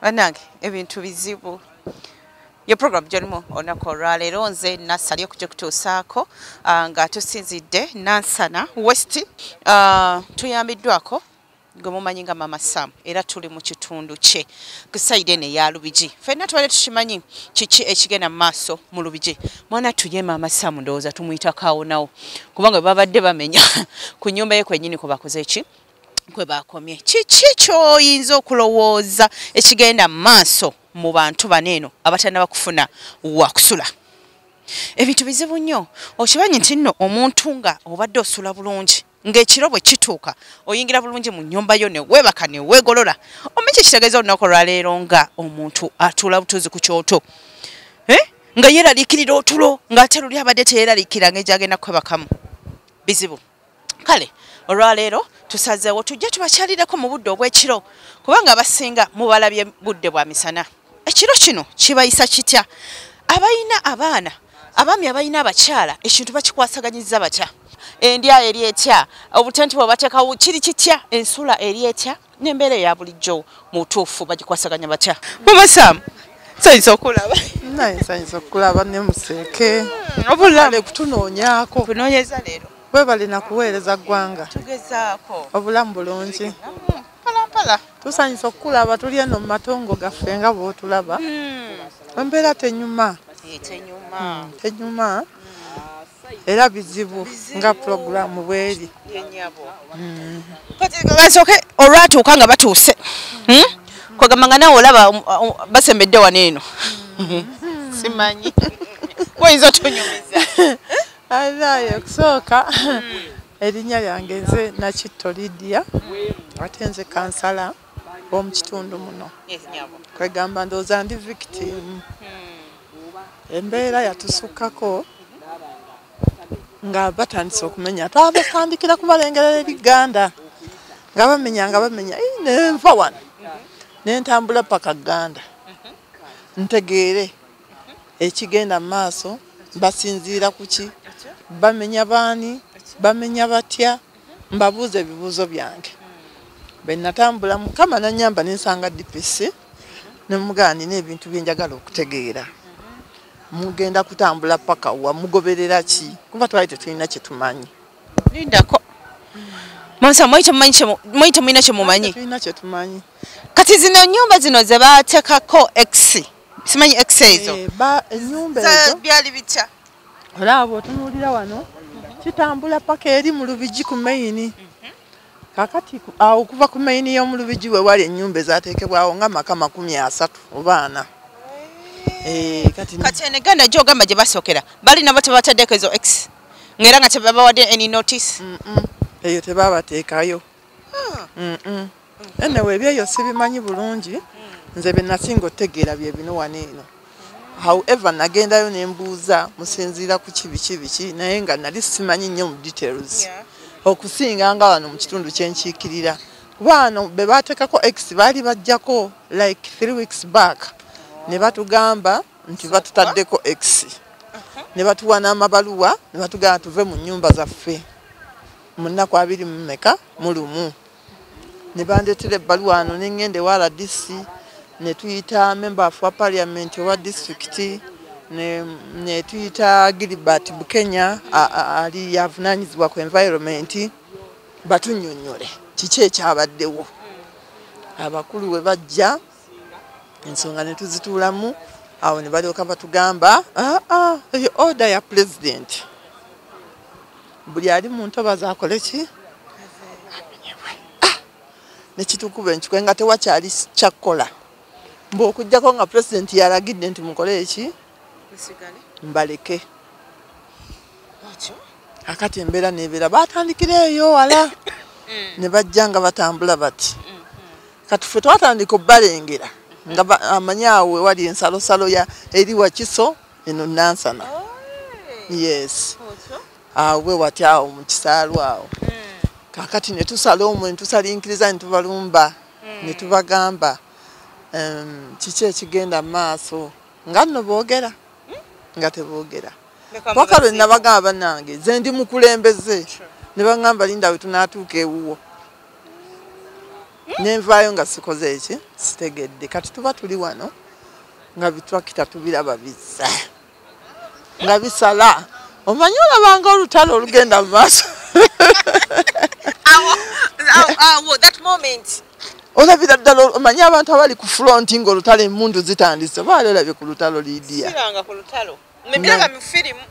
Banange ebintu bizibu. Your program jalimu onako olwaleero nze Nassali okujja kutuusaako nga tusinzidde Nansana West tuyambiddwako gwe mumanyi nga Mama Sam era tuli mu kitundu kye ku side eno eya Lubigi. Ffenna twali tukimanyi kiki ekigenda mu maaso mu Lubigi. Mwana tuye Mama Sam ndowooza tumuyita kaawonawo kubanga babadde bamenya ku nnyumba ye kwennyini kwe bakoze ki kwe bakomye. Kiki ky'oyinza okulowooza ekigenda mu maaso mu bantu baneeno abatannaba kufuna wakusula? Ebintu bizibu nnyo. Okimanyi nti nno omuntu nga obadde osula bulungi ng'ekiro bwe kituuka oyingira bulungi mu nnyumba yo ne weebaka ne weegolola. Omanyi kitegeeza olunaku olwaleero nga omuntu atuula butuuzi ku kyoto nga yeeraliikirira otulo ng'ate luli abadde teyeeraliikira ng'egyagenda kwebakamu. Bizibu. Kale olwaleero tusazeewo tujja tubakyalireko mu budde obw'ekiro kubanga abasinga mubalabye budde bwa misana. Ekiro kino kibayisa kitya? Abayina abaana abaami abayina abakyala ekintu bakikwasaganyizza batya? Endya eri etya? Obutenti bwe bateekawo kiri kitya? Ensula eri etya? N'embeera eya bulijjo mu butuufu bagikwasaganya batya? Mama Sam, nsanyusa okulaba. Nsanyusa okulaba ne museeke. Obulamu kutunoonyaako. Tunoonyeza leero. Bwe balina kuweereza ggwanga. Tugezaako. Obulamu bulungi. Pala. Tusanyusa okulaba tuli eno mu matongo gaffe nga bw'otulaba. Embeera tenyuma. Tenyuma. Era bizibu nga pulogulaamu bw'eri. Kati basooke olwatuuka nga batuuse. Kwegamba nga naawe olaba basembedde wano eno. Simanyi. Oyinza otunyumiza. Alaye okusooka erinnya lyange nze Nakitto Lydia ate nze kansala w'omu kitundu muno. Kwegamba ndowooza ndi victim. Embeera yatusukkako nga batandise okumenya twabakandikira kubalengerera ebiganda nga bamenya nenva wano nentambula paka Ganda ntegeere ekigenda mu maaso basinziira ku ki bamenya baani bamenya batya mbabuuza ebibuuzo byange bwe natambula Mukama nanyamba nensanga DPC nemugamba nina ebintu bye njagala okutegeera mugenda kutambula paka wa mugoberera ki kuba twali tetulina kye tumanyi lindako Mansa mwite mwina kye mumanyi tulina kye tumanyi kati zino nnyumba zino ze baateekako X simanyi X ezo ennyumba ezo byali bitya olaba otunuulira wano kitambula paka eri mu Lubigi ku maini kakati awo okuva ku maini y'omu Lubigi we wali ennyumba ezaateekebwawo nga maka 30 oba 4. Kati eneganda gy'ogamba gye basookera bali nabo tebataddeko ezo X ng'era nga tebabawadde any notice? Eyo tebabateekayo. Anyway ebyo sibimanyi bulungi nze bye nasinga otegeera bye bino wano eno. However nagendayo nembuuza musinziira ku kibiki naye nga nali simanyi nnyo mu details okusinga nga wano mu kitundu kyenkiikirira kuba wano be baateekako X baali bajjako like 3 weeks back ne batugamba nti batutaddeko X ne batuwa n'amabaluwa ne batugamba tuve mu nnyumba zaffe mu nnaku 20 mu lumu ne bandeetera ebbaluwa wano ne ngende wa RDC ne tuyita member of parliament owa district ne tuyita Gilbert Bukenya ali yavunaanyizibwa ku environment batunnyonnyole kiki ekyabaddewo abakulu we bajja ensonga ne tuzituulamu awo ne balyoka batugamba eyo order ya president buli ali mu ntobazi akole ki nekitukuba enkikwe nga tewakyali kyakkola mb'okujjako nga president yalagidde nti mukole eki mbaleke akati embeera nebeera batandikira eyo wala ne bajja nga batambula bati kati ffe twatandika obbalengera nga amanyaawe wali ensalosalo ya eri Wakiso eno Nansana. Yes awe wati awo mu kisaalu awo kakati ne tusala omwe tusalinkiriza ne tubalumba ne tubagamba kiki ekigenda mu maaso nga nno boogera nga teboogera waka lwe nabagamba bannange ze ndi mukulembeze ne bagamba linda we tunaatuuka ewuwo nenvaayo nga sikoze eki sitegedde kati tuba tuli wano nga bitrakita tubiraba bizza nga bisala omanyi olabanga olutalo olugenda mu maaso that moment olabira ddala omanyi abantu abali ku front ng'olutalo emmundu zitandise baali olabye ku lutalo liidiya siranga ku lutalo mbiraba mu firimu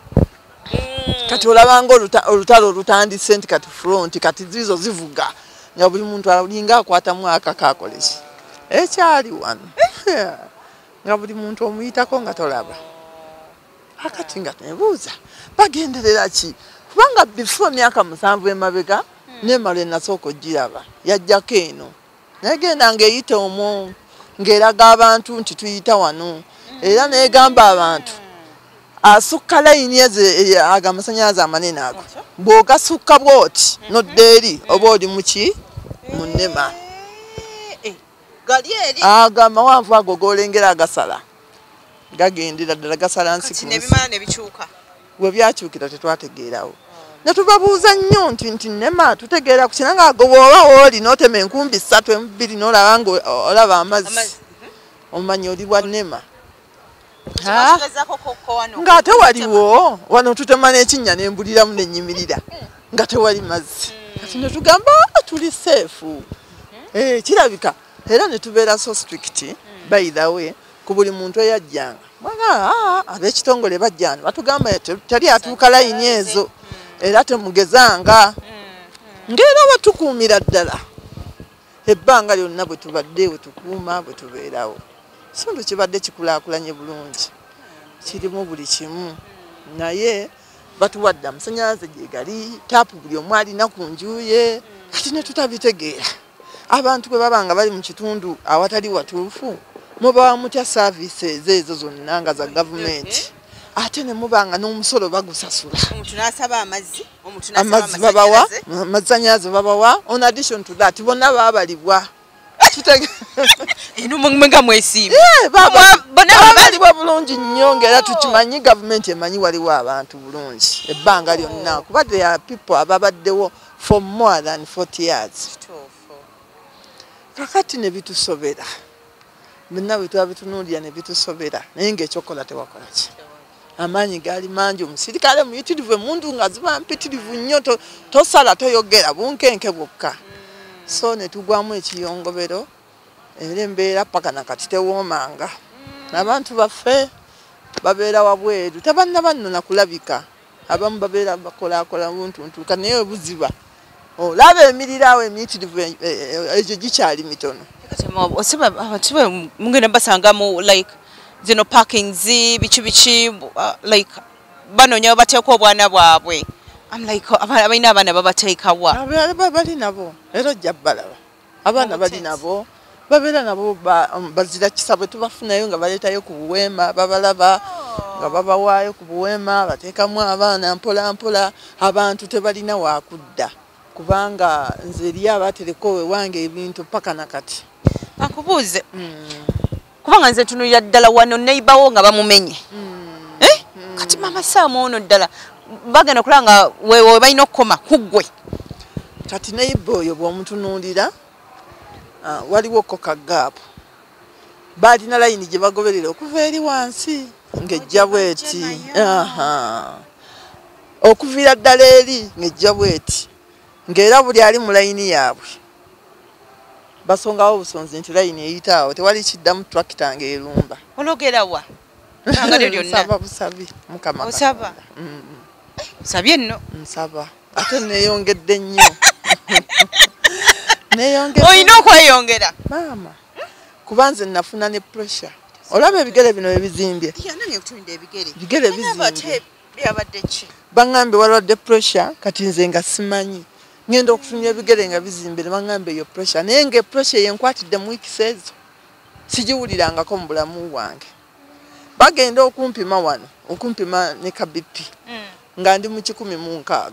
kati olabanga olutalo olutandise nti kati front kati zizo zivuga nga buli muntu alinga akwatamu akakakoleki ekyali wano nga buli muntu omuyitako nga tolaba akati nga nebuuza bagenderera ki kubanga before myaka 7 emabega nemala enasooka ogiraba yajjako eno negenda ng'eyite omwo ng'eraga abantu nti tuyita wano era negamba abantu asukka layini aga amasannyalaze amanene ago bw'ogasukka bw'oti noddeeri oba oli muki mu nnema aga amawanvu ago g'olengera agasala gagendera ddala gasala nsi ku nsi bwe byakyukira tetwategeerawo ne tubabuuza nnyo nti nnema tutegeera ku kinanga ago bw'oba wooli n'otema enkumbi 3 2 n'olaba ng'olaba amazzi omanyi oli bwa nnema nga tewaliwo wano tutema n'ekinnya n'embuliramu n'ennyimirira nga tewali mazzi kati ne tugamba tuli seefu kirabika era ne tubeera so strict by the way ku buli muntu eyajjanga ab'ekitongole bajjana batugamba tali atuuka layini ezo era temugezanga ng'era batukuumira ddala ebbanga lyonna bwe tubadde bwe tukuuma bwe tubeerawo kitundu kibadde kikulaakulanye bulungi kirimu buli kimu naye batuwadde amasannyalaze gye gali taapu buli omu alina ku njuye kati ne tutabitegeera abantu bwe baba nga bali mu kitundu awatali watuufu muba mutya services ezo zonna nga za gavumenti ate ne mubanga n'omusolo bagusasula amazzi babawa amasannyalaze babawa on addition to that bonna baabalibwa nga mwesimba baabalibwa bulungi nnyo ng'era tukimanyi gavumenti emanyi waliwo abantu bulungi ebbanga lyonna kuba they are people ababaddewo for more than 40 years kakati ne bitusobera bonna bwe tuba bitunuulira ne bitusobera naye ng'ekyokola tewakola ki amaanyi gaali mangi omusirikale muyitirivu emundu nga ziba mpitirivu nnyo tosala toyogera bunkenke bwokka so ne tugwamu ekiyongobero era embeera paka nakati tewoomanga abantu baffe babeera wabweru tebanna kulabika abamu babeera bakolaakola buntuntuuka naye obuziba olaba emirira awo emiyitirivu egyo gikyali mitono mugenda basangamu like zino parkings biki like banoonya bateeka obwana bwabwe abalina abaana babateeka wa bali nabo era ojja balaba abaana bali nabo babeera nabo bazira kisa bwe tubafunayo nga baleetayo ku buweema babalaba nga babawaayo ku buweema bateekamu abaana mpola mpola abantu tebalina wakudda kubanga nze eri abatereko wewange ebintu paka nakati akubuuze kubanga nze tunulira ddala wano neibawo nga bamumenye kati mama saamu ono ddala bagenda okulaba nga wewe balina okukoma kuggwe kati neiba oyo bw'omutunuulira waliwo koka gaapu baalina layini gye bagoberera okuva eri wansi ng'ejja bweti okuviira ddala eri ng'ejja bweti ng'era buli ali mu layini yaabwe basongawo obusonzi nti layini eyita awo tewali kiddamu turakita ng'erumba ologera wa nangalyo lyonna nsaba busabi mukama osaba sabye nno nsaba ate neeyongedde nnyo olina okweyongera maama kuba nze nafuna ne pressure olaba ebigere bino ebizimbye bigere bizimbye baŋŋambye walwadde pressure kati nze nga simanyi ngenda okufunira ebigere nga bizimbire baŋŋambye eyo pressure naye nga pressure yenkwatidde mu wiikisi ezo sigiwulirangako mu bulamu bwange bagenda okumpima wano okumpima ne kabipi nga ndi mu 106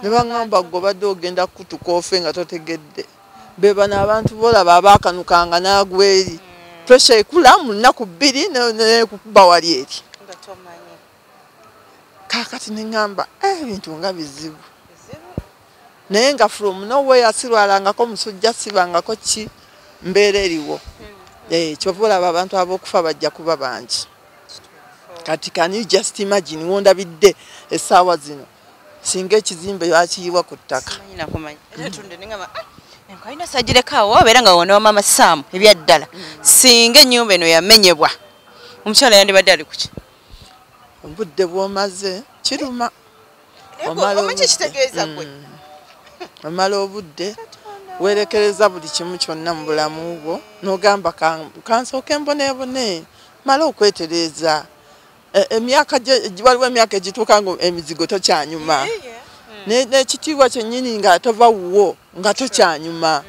ne baŋŋamba gwe obadde ogenda kutuka ofe nga totegedde bebano abantu bolaba abaakanukanga n'agweri pressure ekula mu nnaku 2 nekukuba wali eri kakati neŋŋamba ebintu nga bizibu naye nga from nowhere sirwalangako musujja sibangako ki mbeera eriwo kyova olaba abantu ab'okufa bajja kuba bangi kati can you just imagine wondabidde essaawa zino singa ekizimbe yakiyiwa ku ttaka kalina sajirekawo wabeera nga wona wamama Sam ebyaddala singa ennyumba eno yamenyebwa omukyala yandibadde ali kuki obudde bwomaze kiruma omala obudde werekereza buli kimu kyonna mu bulamu bwo n'ogamba kansooke mboneebone mala okwetereeza waliwo emyaka egituuka nga emizigo tokyanyuma n'ekitiibwa kyennyini nga tova wuwo nga tokyanyuma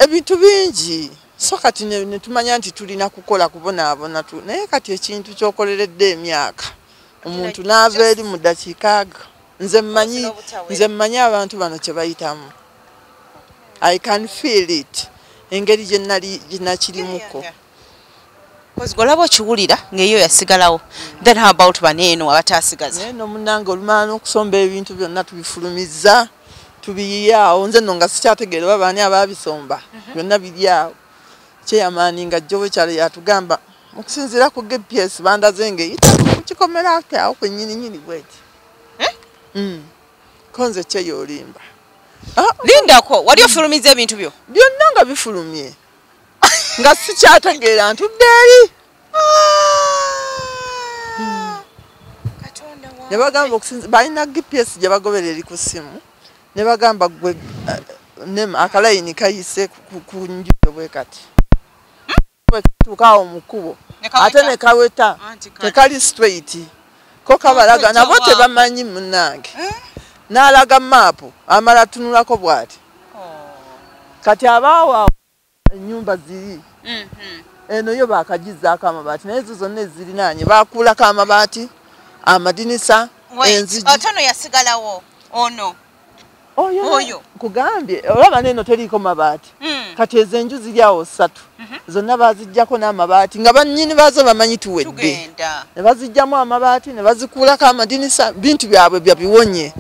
ebintu bingi so kati netumanya nti tulina kukola kubonaabona naye kati ekintu kyokoleredde emyaka omuntu n'ava eri mu ddakiika ago nze mmanyi abantu bano kye bayitamu I can feel it engeri gye nakirimuko olaba okiwulira ng'eyo yasigalawo then how about baneeno abatasigaza naye no munnange olumala n'okusomba ebintu byonna tubifulumizza tubiyiyaawo nze nno nga sikyategeera oba baani ababisomba byonna biri awo kyeyamaani nga jjo wekyalo yatugamba okusinziira ku GPS bandaze ng'eyita kukikomera awo kwennyininyini bweti konze kyeyolimba lindako wali ofulumiza ebintu byo byonna nga bifulumye nga sikyategeera ntudde eri ne bagamba okusinza balina GPS gye bagobera eri ku ssimu ne bagamba gwe akalayini kayise ku njuyo bwe kati tuukaawo mu kkubo ate ne kaweta tekali straight ko kabalaga nabo tebamanyi munnange n'alaga maapu amala tunulako bw'ati kati abaawo ennyumba ziri eno yo baakagizaako amabaati naye zo zonna ezirinaanye baakuulako amabaati amadinisa enzigi ate ono yasigalawo ono oyo nkugambye olaba neeno teriiko mabaati kati ezo enju ziri awo 3 zonna baaziggyako n'amabaati nga bannyini baazo bamanyi tuwedde ne bazigyamu amabaati ne bazikuulako amadinisa bintu byabwe byabiwonye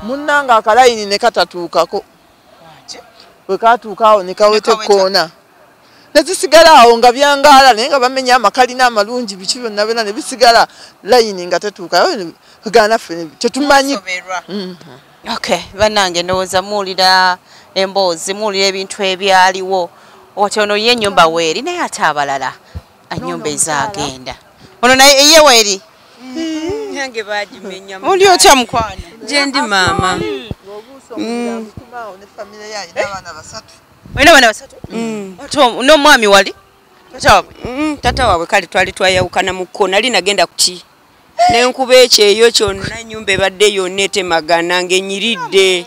munnanga akalayini ne katatuukako bwe katuukaawo ne kaweta ekkoona ne zisigala awo nga byangaala naye nga bamenya amakalina amalungi biki byonna byonna ne bisigala layini nga tetuukayo ganaffe tetumanyi. Okay, bannange ndowooza muwulira emboozi muwulira ebintu ebyaliwo oti ono ye ennyumba weeri naye ate abalala ennyumba ezaagenda ono naye ye weeri yange bagimenya oli otya mukwano gye ndi maama olina abaana basatu n'omwami wali tata waabwe kale twali twayawukana mu kko nali nagenda kuki n'enkuba ekyeyo kyonna ennyumba ebadde yonna etemagana ng'enyiridde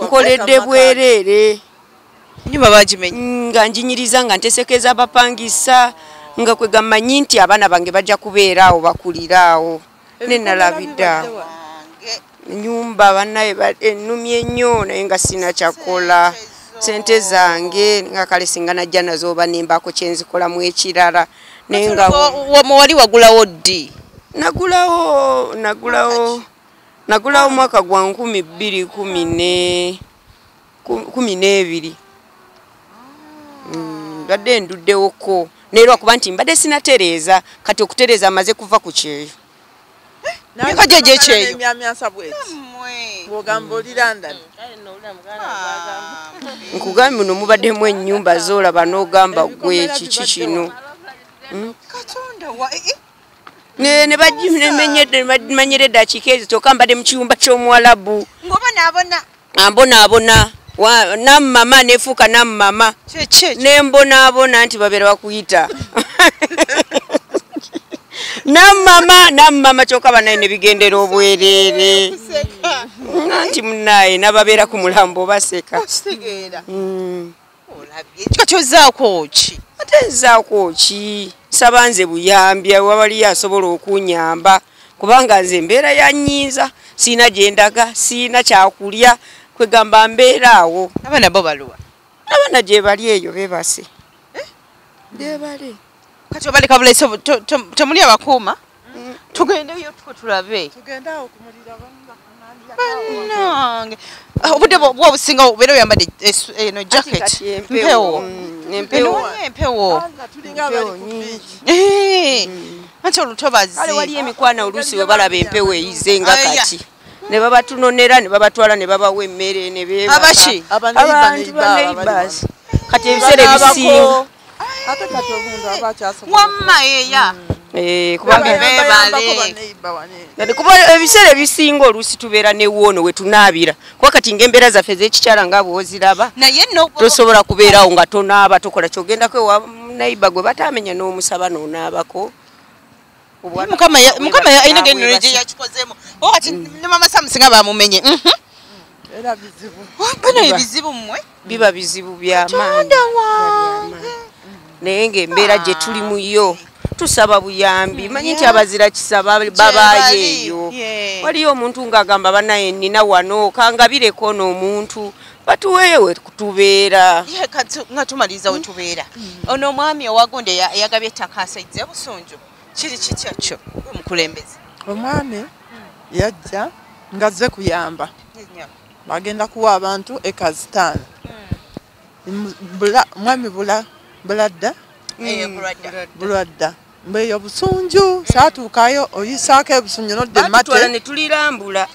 nkoledde bwereere ennyumba bagimenya nga njinyiriza nga ntesekeza abapangisa nga kwe gamanyi nti abaana bange bajja kubeera awo bakulira awo ne nalabidde awo ennyumba bannaye ennumye nnyo naye nga sina kyakola sente zange nga kale singa najja nazo oba nembako kyenzikolamu ekirala naye nga wali wagulawo ddi nagulawo mwaka gwa 2012 mbadde nduddewoko naye lwakuba nti mbadde sinatereeza kati okutereeza amaze kuva ku kyeyo myaka gye gyekyeyo nkugambye muno mubaddemu ennyumba zoolaba n'ogamba gwe kiki kino ne bamanyira eddakiika ezo kyokka mbadde mu kiyumba ky'omuwalabu ambonaabona nammama nefuuka nammama nembonaabona nti babeera bakuyita nammama kyokka banaye ne bigendera obwereere nti munaye nababeera ku mulambo baseka kyozaako ki ate nzaako ki nsaba nze buyambya wabaliyo asobola okunyamba kubanga nze embeera yanyinza siina gyendaga siina kyakulya kwegamba mbeera awo abaana bo baluwa abaana gye bali eyo bebase gyebali kati obali kabulese temuli abakuuma tugendeyo tuko tulabe Nange. Obudde bwo businga obeera oyambadde eno jacket. Mpewo. Empewo. Anti olutobazi. Kale wali emikwana oluusi we balaba empewo eyize nga kati. Ne babatunonera ne babatwala ne babawa emmere ne beebaka. Abashi? Abantu ba neighbors. Kati ebiseera ebisinga. Ate kati omuntu aba akyasoma. Wamma yeya. Kubanga kuba ebiseera ebisinga oluusi tubeera newoono we tunaabira kuba kati ng'embeera zaffe ez'ekikyala nga bw'oziraba tosobola kubeerawo nga tonaaba tokola kyogendako ewa neighbor gwe bataamenya n'omusaba n'onaabako. Mukama ayina ng'ennono gye yakikozeemu kati ne mama Samusinga bamumenye. Era bizibu. Bino ebizibu mmwe biba bizibu by'amaanyi naye ng'embeera gye tulimu yo tusaba buyambi manyi nti abazira kisaba babaayo eyo. Waliyo omuntu ng'agamba banaye nnina wano kangabireko n'omuntu batuweeyo we tubeera. Nga tumaliriza we tubeera ono omwami owagonde yagabye ettaka asaize Busunju kiri kitya kyo omukulembeze? Omwami yajja ngazze kuyamba bagenda kuwa abantu ekazi 5 mwami buladda mbeyo Busunju saatuukayo oyisaako ebusunju nodde mate ne tulirambula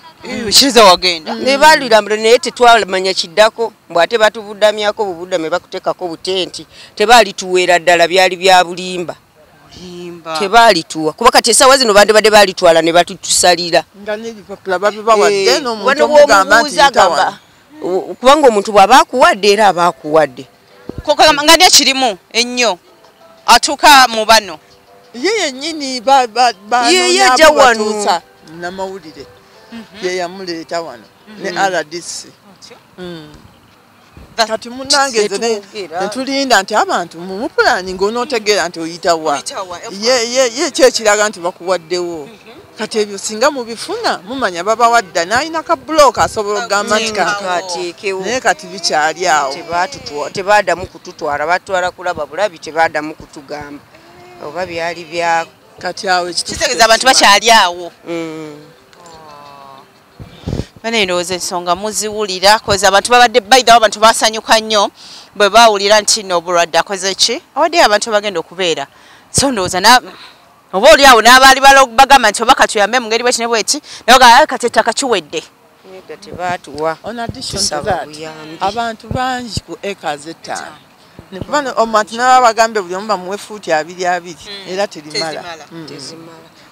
kiriza wagenda ne balirambula naye tetwamanya kiddako mbw ate batubudamyako bubuddame bakutekako butenti tebalituweera ddala byali bya bulimba tebalituwa kuba kati essaawa zino bandibadde balitwala ne batutusalira nga n'ebipapula babibawadde n'omuntu omugamba nti yitawa kubanga omuntu bw'aba akuwadde era aba akuwadde nga nekirimu ennyo atuuka mu bano ye yennyini yajja wano namawulire ye yamuleeta wano ne RDC kati munange nze netulinda nti abantu mumupulani ng'onootegeera nti oyitawa ye kyekiraga nti bakuwaddewo kati ebyo singa mubifuna mumanya babawadda n'alina ka bulooka asobola okugamba nti kateekewo naye kati bikyali awo tebaadamu kututwala batwala kulaba bulabi tebaadamu kutugamba oba byali byako kati awo kitegeeza abantu bakyali awo. Bane ndowooza ensonga muziwulira koza abantu babadde bayidawo abantu basanyuka nnyo bwe baawulira nti n'obulwadde akoze ki awaddeyo abantu bagenda okubeera so ndowooza oba oli awo n'abaali bagamba nti oba katuyambe mu ngeri bweki ne bweki naye kati ettaka kiwedde tebaatuwa abantu bangi ku acres 5 nekubano omuntu n'abagambe buli omu bamuwe fuuti 2 era terimala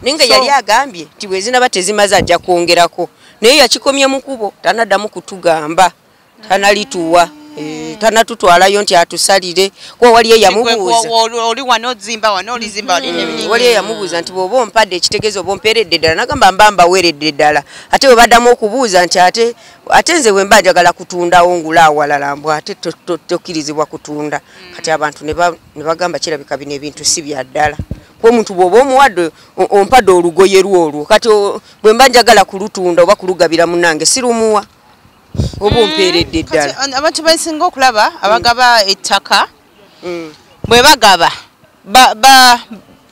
naye nga yali agambye nti bwe zinaba tezimaze ajja kwongerako naye yakikomye mu kubo tanaddamu kutugamba tanalituwa tanatutwalayo nti atusalire kuba waliyo yamubuuza waliyo yamubuuza nti bw'oba ompadde ekitegeeza oba ompeeredde ddala nagamba mba mbaweeredde ddala ate bwe baddamu okubuuza nti ate nze bwe mba njagala kutundawo ngula awalala mbw ate tokkirizibwa kutunda kati abantu ne bagamba kirabika bino ebintu si bya ddala kuba omuntu bw'oba omuwadde ompadde olugoye lwolwo kati bwe mba njagala kulutunda oba kulugabira munnange sirumuwa oba ompeeredde ddala. Abantu basinga okulaba abagaba ettaka bwe bagaba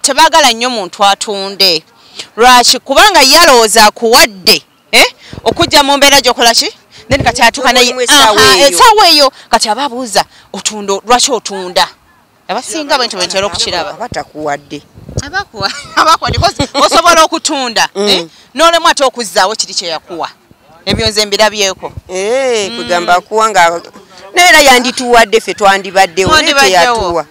tebaagala nnyo muntu atunde lwaki kubanga yalowooza akuwadde okujja mu mbeera gy'okola ki then kati atuuka naye essaawa eyo kati aba abuuza lwaki otunda abasinga bwentyo bwentera okukiraba batakuwadde abakuwadde osobola okutunda n'olemu ate okuzzaawo kiri kye yakuwa ebyo nze mbirabyeko kugamba akuwanga neera yandituwadde ffe twandibaddewo naye teyatuwa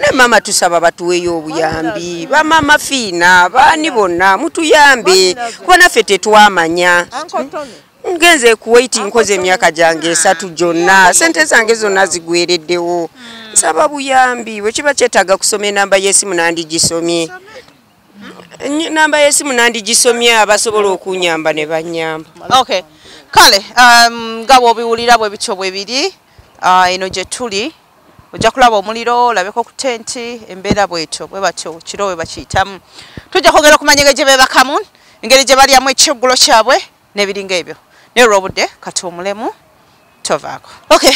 ne mama tusaba batuweeyo obuyambi bamama fiina baani bonna mutuyambe kuba naffe tetwamanya ngenze kuwaiti nkoze emyaka gyange 3 gyonna sente zange zonna zigwereddewo nsaba buyambi bwe kiba kyetaaga kusoma enamba y'essimu nandigisomye namba y'essimu nandigisomye abasobola okunyamba ne banyamba. Okay kale nga bw'obiwulira bwe bityo bwe biri eno gye tuli ojja kulaba omuliro olabeko ku tenti embeera bwetyo bwe batyo kiro we bakiyitamu tujja kwogera okumanya gye beebakamu engeri gye balyamu ekiggulo kyabwe n'ebiringa ebyo naye olw'obudde kati omulemu tovaako. Okay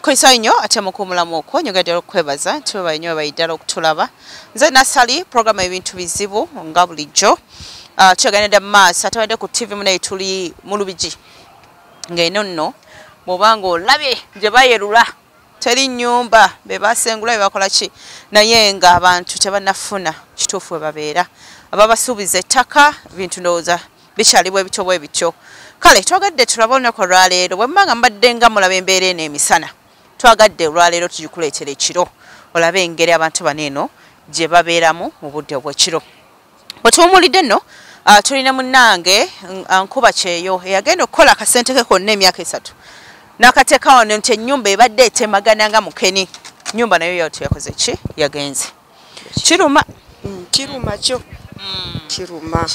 koyisayo nnyo ate mukuumulamu okwo nyogeddera okukwebaza nti webayo nnyo webayiddala okutulaba nze Nassali programu ebintu bizibu nga bulijjo kyaganira maaso atawedde ku TV munaye tuli mu Lubigi ng'eno nno bw'obanga olabye gye bayerula teri nnyumba be basengula be bakola ki naye ng'abantu tebannafuna kituufu we babeera ababasuubiza ettaka bintu ndowooza bikyalibwa ebityo bwe bityo kale twagadde tulaba olunaku olwaleero bwe mmanga mbadde nga mulaba embeera eno emisana twagadde olwaleero tugikuleetera ekiro olabe engeri abantu bano eno gye babeeramu mu budde obw'ekiro bwe tuwumulidde nno tulina munnange Nkuba Kyeyo eyagenda okukola akasente ke konna emyaka 3 n'akateeka wano nti ennyumba ebadde etemagana nga mukeni nnyumba nayo yato yakoze ki yagenze kiruma kyo kiruma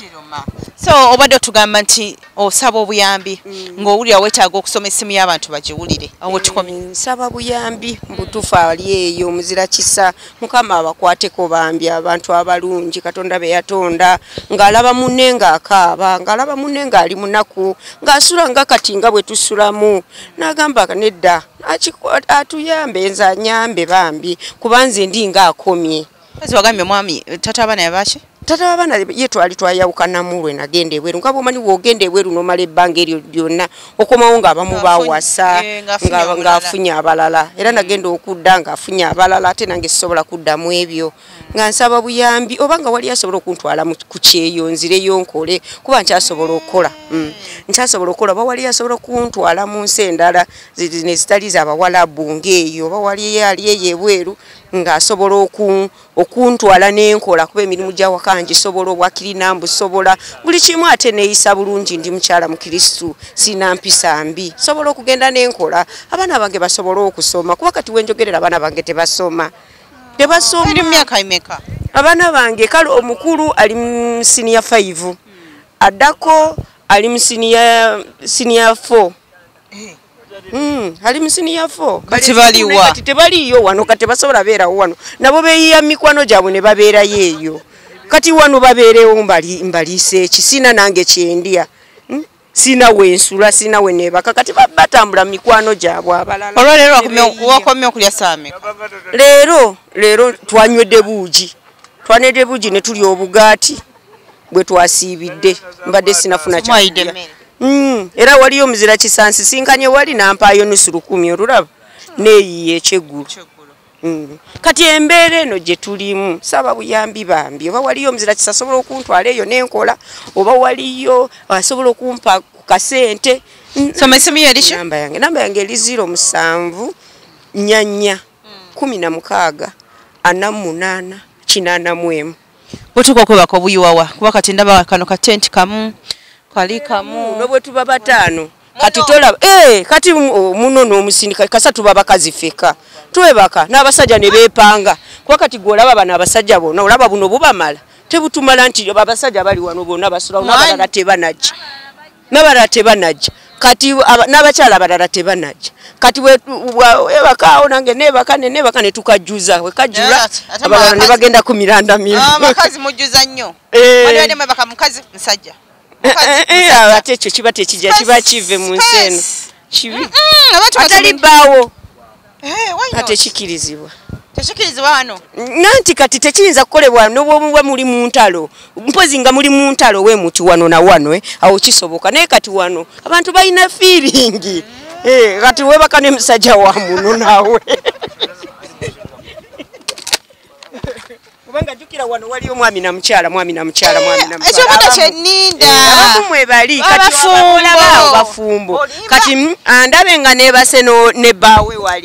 so obadde otugamba nti osaba obuyambi ng'owulira weetaaga okusoma essimu y'abantu bagiwulire awo tukomye nsaba buyambi mbutuufu ali eyo muzira kisa mukama abakwateko bambi abantu abalungi katonda be yatonda ng'alaba munne ng'akaaba ng'alaba munne ng'ali munaku ng'asula nga kati nga bwe tusulamu n'agamba nedda atuyambe nze anyambe bambi kuba nze ndi ng'akomye kazi wagambye mwami tata abaana yabaki tata wabana ye twali twayawukanamu lwe nagenda ebweru nga bwomanyi bw'ogenda ebweru n'omala ebbanga eryo lyonna okomawo ng'abamu bawasa ng'afunye abalala era nagenda okudda ng'afunye abalala ate nange sisobola kuddamu ebyo nga nsaba buyambi oba nga wali asobola okuntwala ku kyeyo nzireyo nkole kuba nkyasobola okukola nkyasobola okukola oba wali asobola okuntwala mu nsi endala nezitali z'abawalabu ng'eyo oba wali ali eyo ebweru ng'asobola okuntwala n'enkola kuba emirimu gy'awaka ngisobola obwakirina mbusobola buli kimu ate neeyisa bulungi ndi mukyala mu Kristu sina mpisa mbi sobola okugenda n'enkola abaana bange basobola okusoma kuba kati wenjogerera abaana bange tebasoma eri myaka imeka abaana bange kale omukulu ali mu senior 5 addako ali mu senior 4 ali senior 4 kati tebaliyo wano kati basobola beerawo wano nabo beeyiya mikwano gyabwe ne babeerayo eyo kati wano babeerewo mbaliise eki sina nange kyendya sina wensula sina wenebaka kati batambula mikwano gyabwe abalala olwaleero wakomye okulya saameka leero twanywedde buugi ne tulya obugaati bwe twasiibidde mbadde sinafuna kyakudya era waliyo muzira kisansi sinkanye wali nampaayo nusu 10 olulaba neeyiye ekyeggulo kati embeera eno gye tulimu saba buyambi bambi oba waliyo muzira kisa asobola okuntwala eyo n'enkola oba waliyo asobola okumpa ku kasente soma essimu yo eriki namba yange eri 07 nyanya 16 48 88 butuka okwebaka obuyiwawa kuba kati ndaba kano katenti kamu kali kamu nobwe tuba 5 kati tolaba kati muno n'omusindika kasa tuba bakazi feka twebaka n'abasajja ne beepanga kuba kati gwolaba bano abasajja bonna olaba buno bubamala tebutumala nti abasajja bali wano bonna basulawo n'abalala tebanajja kati n'abakyala abalala tebanajja kati webakaawo nange nebaka ne tukajjuza wekajjula abalala ne bagenda ku miranda bakazi mujjuza nnyo waliwadde mwebaka mukazi musajja ate ekyo kiba tekijja kiba kive mu nsi eno kibi atali bbaawo ate kikirizibwa tekikirizibwa wano nanti kati tekiyinza kukolebwa n'obwomuba muli mu ntalo mpozi nga muli mu ntalo we muti wano na wano awo kisoboka naye kati wano abantu balina feeling kati webaka ne musajja wa muno naawe kubanga jukira wano wali omwami na mukyala ekyo bata kyenninda abamwe bali kati bafumbo kati andabe nga nebase ne bbaawe wali